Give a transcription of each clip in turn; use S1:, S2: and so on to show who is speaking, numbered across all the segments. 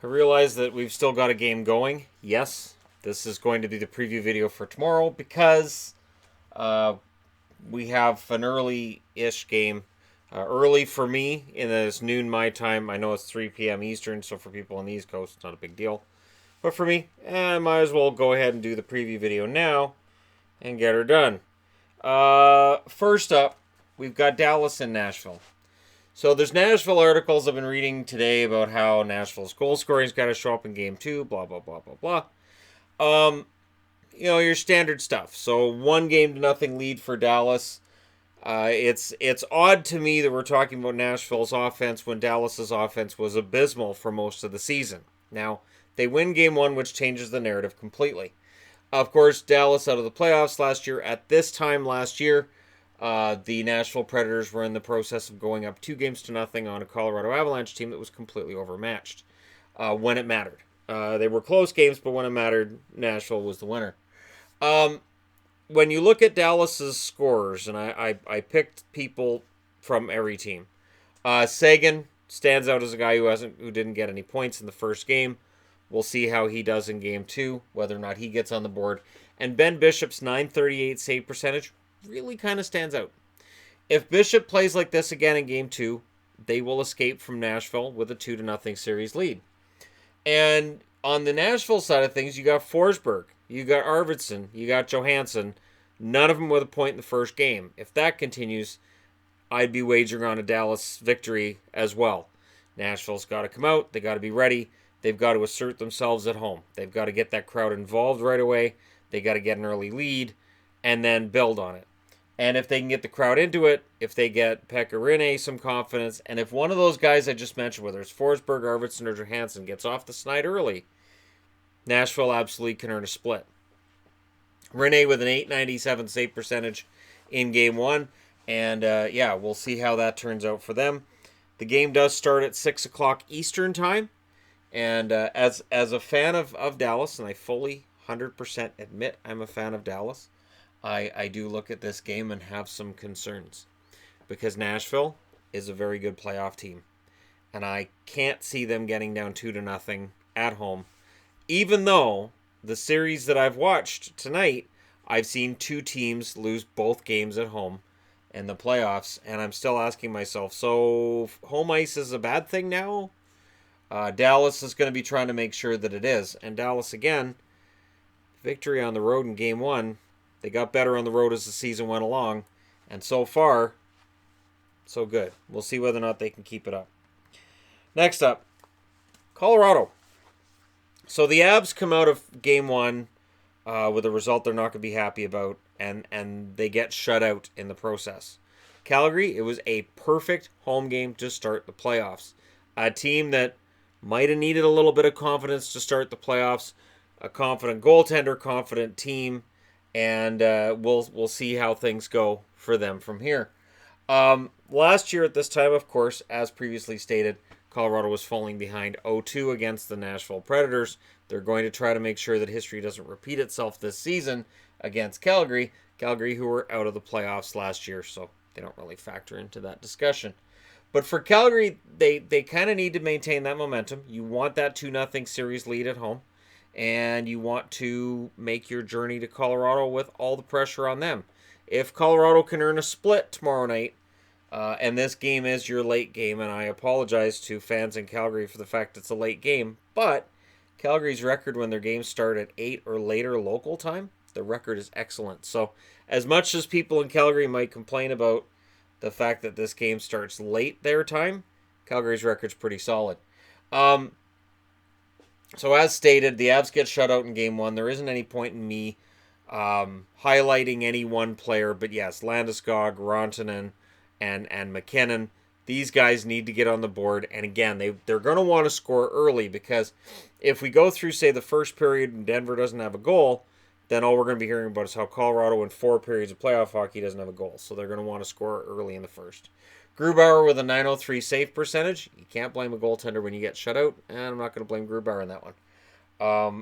S1: I realize that we've still got a game going. Yes, this is going to be the preview video for tomorrow because uh, we have an early-ish game. Early for me, in that it's noon my time. I know it's 3 p.m. Eastern, so for people on the East Coast, it's not a big deal. But for me, I might as well go ahead and do the preview video now and get her done. First up, we've got Dallas and Nashville. So there's Nashville articles I've been reading today about how Nashville's goal scoring's got to show up in game two, blah, blah, blah, blah, blah. Your standard stuff. So 1-0 lead for Dallas. It's odd to me that we're talking about Nashville's offense when Dallas's offense was abysmal for most of the season. Now, they win game one, which changes the narrative completely. Of course, Dallas out of the playoffs last year. At this time last year, the Nashville Predators were in the process of going up 2-0 on a Colorado Avalanche team that was completely overmatched when it mattered. They were close games, but when it mattered, Nashville was the winner. When you look at Dallas's scorers, and I picked people from every team, Sagan stands out as a guy who didn't get any points in the first game. We'll see how he does in game two, whether or not he gets on the board. And Ben Bishop's .938 save percentage really kind of stands out. If Bishop plays like this again in game two, they will escape from Nashville with a 2-0 series lead. And on the Nashville side of things, you got Forsberg, you got Arvidsson, you got Johansson, none of them with a point in the first game. If that continues, I'd be wagering on a Dallas victory as well. Nashville's got to come out. They got to be ready. They've got to assert themselves at home. They've got to get that crowd involved right away. They got to get an early lead and then build on it. And if they can get the crowd into it, if they get Pekka Rinne some confidence, and if one of those guys I just mentioned, whether it's Forsberg, Arvidsson, or Johansson, gets off the snide early, Nashville absolutely can earn a split. Rinne with an .897 save percentage in game one. And we'll see how that turns out for them. The game does start at 6 o'clock Eastern time. And as a fan of Dallas, and I fully 100% admit I'm a fan of Dallas, I do look at this game and have some concerns. Because Nashville is a very good playoff team. And I can't see them getting down 2-0 at home. Even though the series that I've watched tonight, I've seen two teams lose both games at home in the playoffs. And I'm still asking myself, so home ice is a bad thing now? Dallas is going to be trying to make sure that it is. And Dallas, again, victory on the road in game one. They got better on the road as the season went along. And so far, so good. We'll see whether or not they can keep it up. Next up, Colorado. So the Abs come out of game one with a result they're not going to be happy about. And they get shut out in the process. Calgary, it was a perfect home game to start the playoffs. A team that might have needed a little bit of confidence to start the playoffs. A confident goaltender, confident team. And we'll see how things go for them from here. Last year at this time, of course, as previously stated, Colorado was falling behind 0-2 against the Nashville Predators. They're going to try to make sure that history doesn't repeat itself this season against Calgary. Calgary, who were out of the playoffs last year, so they don't really factor into that discussion. But for Calgary, they kind of need to maintain that momentum. You want that 2-0 series lead at home. And you want to make your journey to Colorado with all the pressure on them. If Colorado can earn a split tomorrow night, and this game is your late game, and I apologize to fans in Calgary for the fact it's a late game, but Calgary's record when their games start at 8 or later local time, the record is excellent. So as much as people in Calgary might complain about the fact that this game starts late their time, Calgary's record's pretty solid. So as stated, the Avs get shut out in game one. There isn't any point in me highlighting any one player, but yes, Landeskog, Rantanen, and McKinnon, these guys need to get on the board. And again, they're going to want to score early, because if we go through, say, the first period and Denver doesn't have a goal, then all we're going to be hearing about is how Colorado in 4 periods of playoff hockey doesn't have a goal. So they're going to want to score early in the first. Grubauer with a .903 save percentage. You can't blame a goaltender when you get shut out, and I'm not going to blame Grubauer in that one.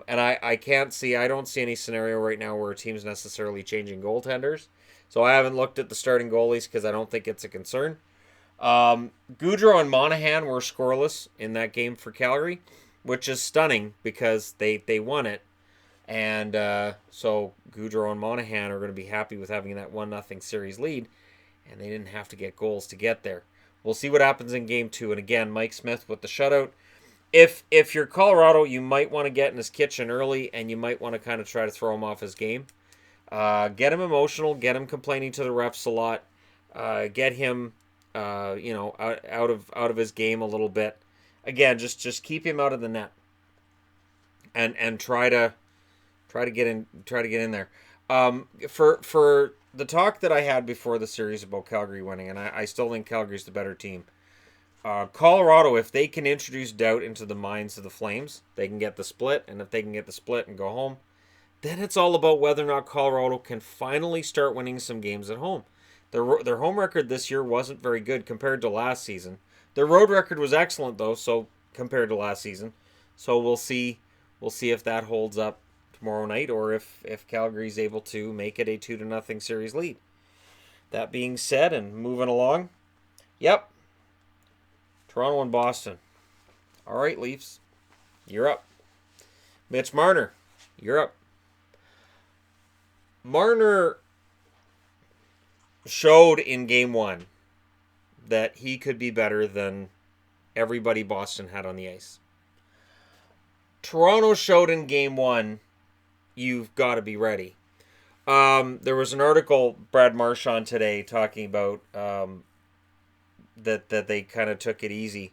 S1: And I don't see any scenario right now where a team's necessarily changing goaltenders. So I haven't looked at the starting goalies because I don't think it's a concern. Goudreau and Monahan were scoreless in that game for Calgary. which is stunning because they won it. And so Goudreau and Monahan are going to be happy with having that 1-0 series lead, and they didn't have to get goals to get there. We'll see what happens in Game 2. And again, Mike Smith with the shutout. If you're Colorado, you might want to get in his kitchen early, and you might want to kind of try to throw him off his game. Get him emotional, get him complaining to the refs a lot, get him, out of his game a little bit. Again, just keep him out of the net, and try to get in there. For the talk that I had before the series about Calgary winning, and I still think Calgary's the better team. Colorado, if they can introduce doubt into the minds of the Flames, they can get the split, and if they can get the split and go home, then it's all about whether or not Colorado can finally start winning some games at home. Their home record this year wasn't very good compared to last season. Their road record was excellent though, so compared to last season. So we'll see if that holds up tomorrow night, or if Calgary's able to make it a 2-0 series lead. That being said, and moving along, yep, Toronto and Boston. All right, Leafs, you're up. Mitch Marner, you're up. Marner showed in Game 1 that he could be better than everybody Boston had on the ice. Toronto showed in Game 1 you've got to be ready. There was an article, Brad Marchand today, talking about that they kind of took it easy.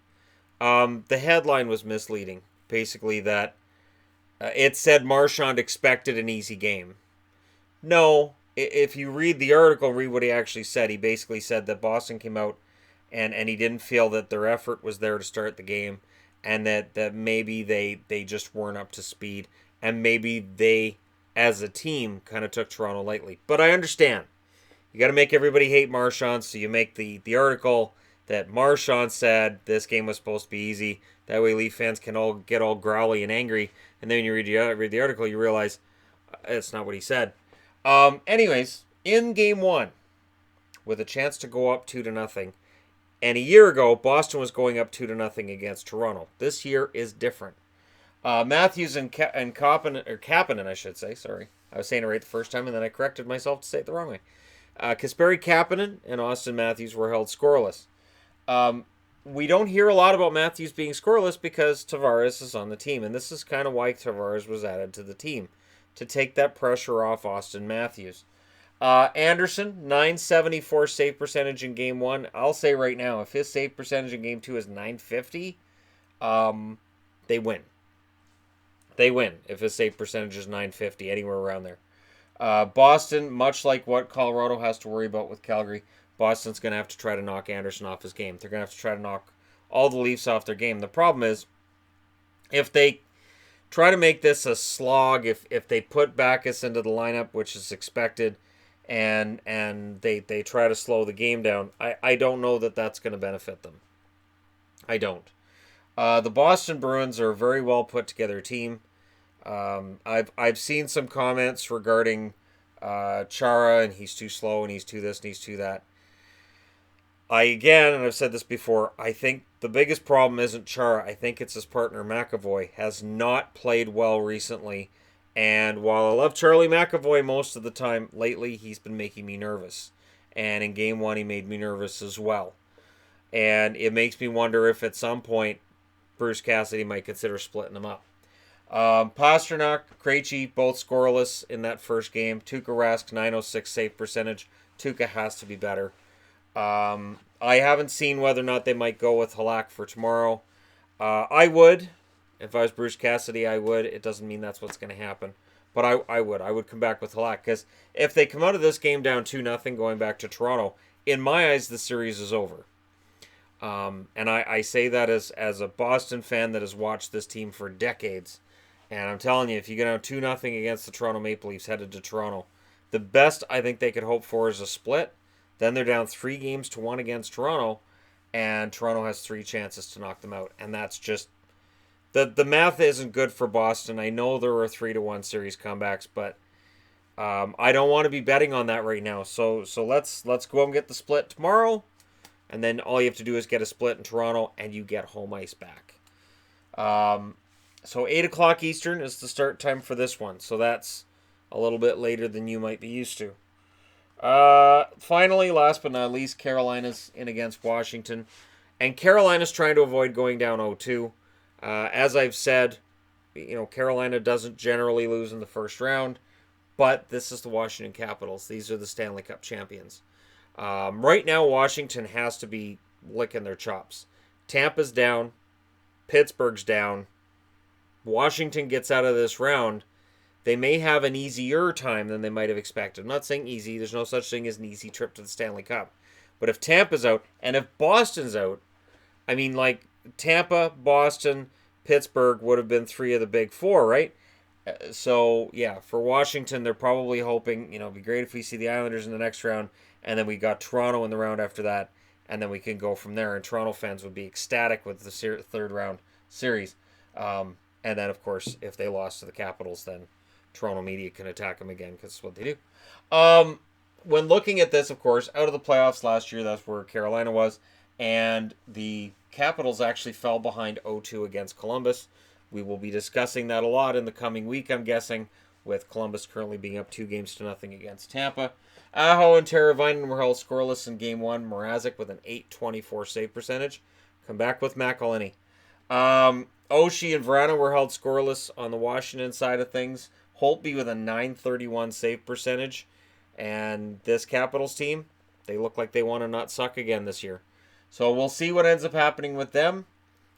S1: The headline was misleading. Basically that it said Marchand expected an easy game. No, if you read the article, read what he actually said. He basically said that Boston came out and he didn't feel that their effort was there to start the game, and that maybe they just weren't up to speed, and maybe they, as a team, kind of took Toronto lightly. But I understand. You got to make everybody hate Marchand, so you make the article that Marchand said this game was supposed to be easy. That way Leaf fans can all get all growly and angry, and then when you read the article, you realize it's not what he said. Anyways, in Game 1, with a chance to go up 2-0, and a year ago, Boston was going up 2-0 against Toronto. This year is different. Matthews and Kapanen, I should say. Sorry, I was saying it right the first time, and then I corrected myself to say it the wrong way. Kasperi Kapanen and Austin Matthews were held scoreless. We don't hear a lot about Matthews being scoreless because Tavares is on the team, and this is kind of why Tavares was added to the team, to take that pressure off Austin Matthews. Anderson, .974 save percentage in Game 1. I'll say right now, if his save percentage in Game 2 is .950, they win. They win if his save percentage is .950, anywhere around there. Boston, much like what Colorado has to worry about with Calgary, Boston's going to have to try to knock Anderson off his game. They're going to have to try to knock all the Leafs off their game. The problem is, if they try to make this a slog, if they put Backes into the lineup, which is expected, and they try to slow the game down, I don't know that that's going to benefit them. I don't. The Boston Bruins are a very well put together team. I've seen some comments regarding Chara, and he's too slow, and he's too this, and he's too that. And I've said this before, I think the biggest problem isn't Chara. I think it's his partner McAvoy has not played well recently. And while I love Charlie McAvoy most of the time, lately he's been making me nervous. And in Game 1 he made me nervous as well. And it makes me wonder if at some point Bruce Cassidy might consider splitting them up. Pasternak, Krejci, both scoreless in that first game. Tuukka Rask, .906 save percentage. Tuukka has to be better. I haven't seen whether or not they might go with Halak for tomorrow. I would. If I was Bruce Cassidy, I would. It doesn't mean that's what's going to happen. But I would. I would come back with Halak. Because if they come out of this game down 2-0 going back to Toronto, in my eyes, the series is over. And I say that as a Boston fan that has watched this team for decades. And I'm telling you, if you get out 2-0 against the Toronto Maple Leafs headed to Toronto, the best I think they could hope for is a split. Then they're down 3-1 against Toronto, and Toronto has 3 chances to knock them out. And that's just... The math isn't good for Boston. I know there were 3-1 series comebacks, but I don't want to be betting on that right now. So let's go and get the split tomorrow, and then all you have to do is get a split in Toronto, and you get home ice back. So 8 o'clock Eastern is the start time for this one. So that's a little bit later than you might be used to. Finally, last but not least, Carolina's in against Washington. And Carolina's trying to avoid going down 0-2. As I've said, Carolina doesn't generally lose in the first round, but this is the Washington Capitals. These are the Stanley Cup champions. Right now, Washington has to be licking their chops. Tampa's down. Pittsburgh's down. Washington gets out of this round. They may have an easier time than they might have expected. I'm not saying easy. There's no such thing as an easy trip to the Stanley Cup. But if Tampa's out, and if Boston's out, I mean, like, Tampa, Boston, Pittsburgh would have been 3 of the big 4, right? So, yeah, for Washington, they're probably hoping, it'd be great if we see the Islanders in the next round, and then we got Toronto in the round after that, and then we can go from there. And Toronto fans would be ecstatic with the third round series. And then, of course, if they lost to the Capitals, then Toronto media can attack them again because it's what they do. When looking at this, of course, out of the playoffs last year, that's where Carolina was. And the Capitals actually fell behind 0-2 against Columbus. We will be discussing that a lot in the coming week, I'm guessing, with Columbus currently being up 2-0 against Tampa. Aho and Teravainen were held scoreless in Game 1. Mrazek with an .824 save percentage. Come back with McElhinney. Oshie and Vrana were held scoreless on the Washington side of things. Holtby with a .931 save percentage. And this Capitals team, they look like they want to not suck again this year. So we'll see what ends up happening with them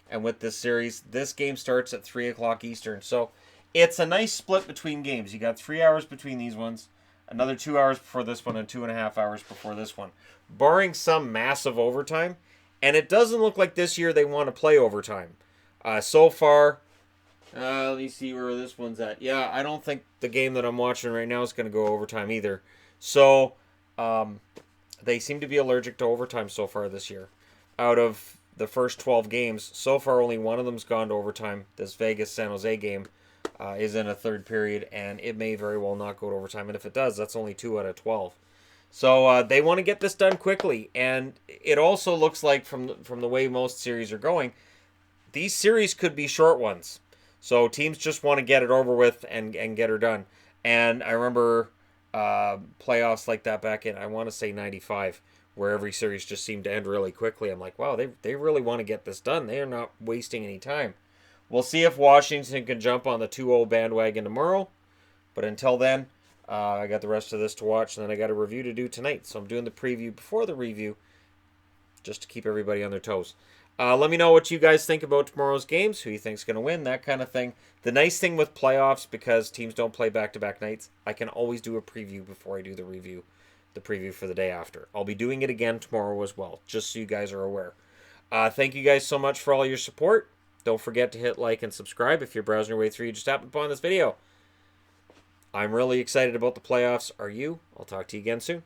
S1: and with this series. This game starts at 3 o'clock Eastern. So it's a nice split between games. You got 3 hours between these ones, another 2 hours before this one, and 2.5 hours before this one. Barring some massive overtime. And it doesn't look like this year they want to play overtime. So far, let me see where this one's at. Yeah, I don't think the game that I'm watching right now is going to go overtime either. So, they seem to be allergic to overtime so far this year. Out of the first 12 games, so far only one of them's gone to overtime. This Vegas-San Jose game is in a third period, and it may very well not go to overtime. And if it does, that's only 2 out of 12. So they want to get this done quickly. And it also looks like, from the way most series are going, these series could be short ones. So teams just want to get it over with and get her done. And I remember playoffs like that back in, I want to say 95, where every series just seemed to end really quickly. I'm like, wow, they really want to get this done. They are not wasting any time. We'll see if Washington can jump on the 2-0 bandwagon tomorrow. But until then, I got the rest of this to watch, and then I got a review to do tonight. So I'm doing the preview before the review, just to keep everybody on their toes. Let me know what you guys think about tomorrow's games, who you think's going to win, that kind of thing. The nice thing with playoffs, because teams don't play back-to-back nights, I can always do a preview before I do the preview for the day after. I'll be doing it again tomorrow as well, just so you guys are aware. Thank you guys so much for all your support. Don't forget to hit like and subscribe if you're browsing your way through. You just happened upon this video. I'm really excited about the playoffs. Are you? I'll talk to you again soon.